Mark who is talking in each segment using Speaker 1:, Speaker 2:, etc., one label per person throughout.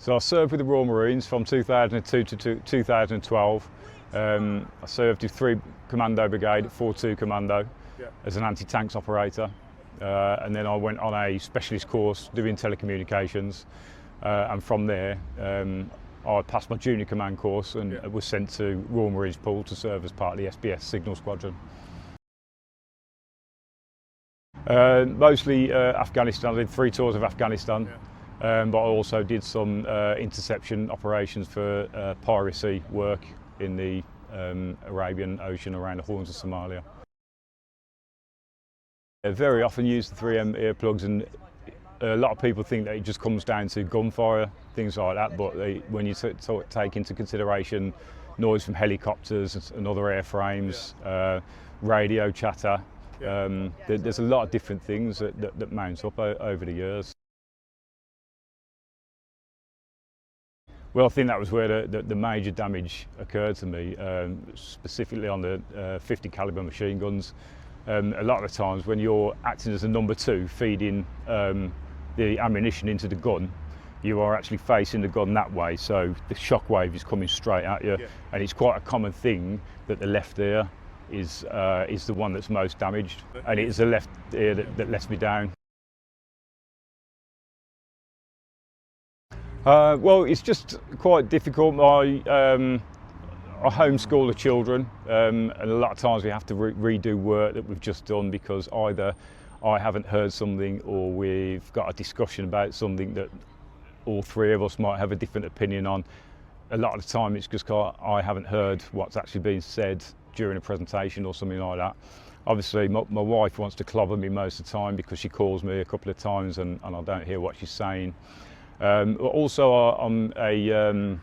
Speaker 1: So I served with the Royal Marines from 2002 to 2012. I served with 3 Commando Brigade at 4-2 Commando as an anti-tanks operator. And then I went on a specialist course doing telecommunications. And from there, I passed my junior command course and was sent to Royal Marines Pool to serve as part of the SBS Signal Squadron. Mostly Afghanistan. I did 3 tours of Afghanistan. But I also did some interception operations for piracy work in the Arabian Ocean around the Horns of Somalia. I very often use the 3M earplugs, and a lot of people think that it just comes down to gunfire, things like that, but when you take into consideration noise from helicopters and other airframes, radio chatter, there's a lot of different things that mount up over the years. Well, I think that was where the major damage occurred to me, specifically on the 50 calibre machine guns. A lot of the times when you're acting as a number 2, feeding the ammunition into the gun, you are actually facing the gun that way, so the shock wave is coming straight at you, and it's quite a common thing that the left ear is the one that's most damaged, and it is the left ear that lets me down. Well, it's just quite difficult. I homeschool the children, and a lot of times we have to redo work that we've just done because either I haven't heard something or we've got a discussion about something that all 3 of us might have a different opinion on. A lot of the time it's just I haven't heard what's actually been said during a presentation or something like that. Obviously my wife wants to clobber me most of the time because she calls me a couple of times and I don't hear what she's saying. Also, I'm a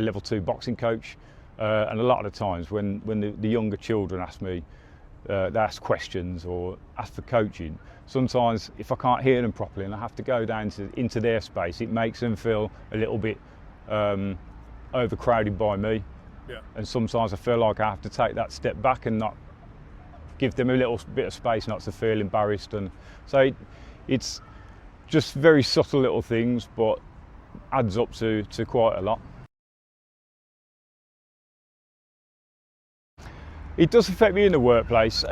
Speaker 1: level 2 boxing coach, and a lot of the times when the younger children ask me, they ask questions or ask for coaching, sometimes if I can't hear them properly and I have to go down into their space, it makes them feel a little bit overcrowded by me. And sometimes I feel like I have to take that step back and not give them a little bit of space not to feel embarrassed. And so it's just very subtle little things, but adds up to quite a lot. It does affect me in the workplace.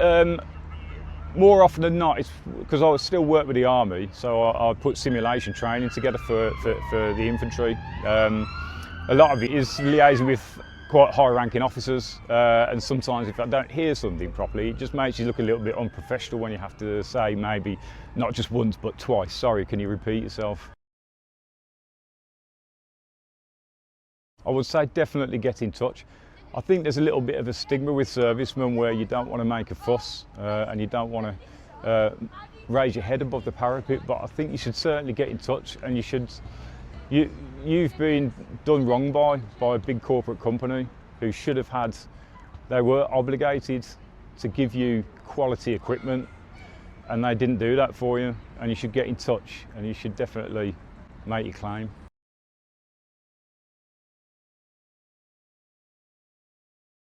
Speaker 1: More often than not, it's because I still work with the army, so I put simulation training together for the infantry. A lot of it is liaising with quite high-ranking officers, and sometimes if I don't hear something properly, it just makes you look a little bit unprofessional when you have to say maybe not just once but twice, sorry, can you repeat yourself? I would say definitely get in touch. I think there's a little bit of a stigma with servicemen where you don't want to make a fuss and you don't want to raise your head above the parapet, but I think you should certainly get in touch, and you've been done wrong by a big corporate company who should have had, they were obligated to give you quality equipment and they didn't do that for you, and you should get in touch and you should definitely make your claim.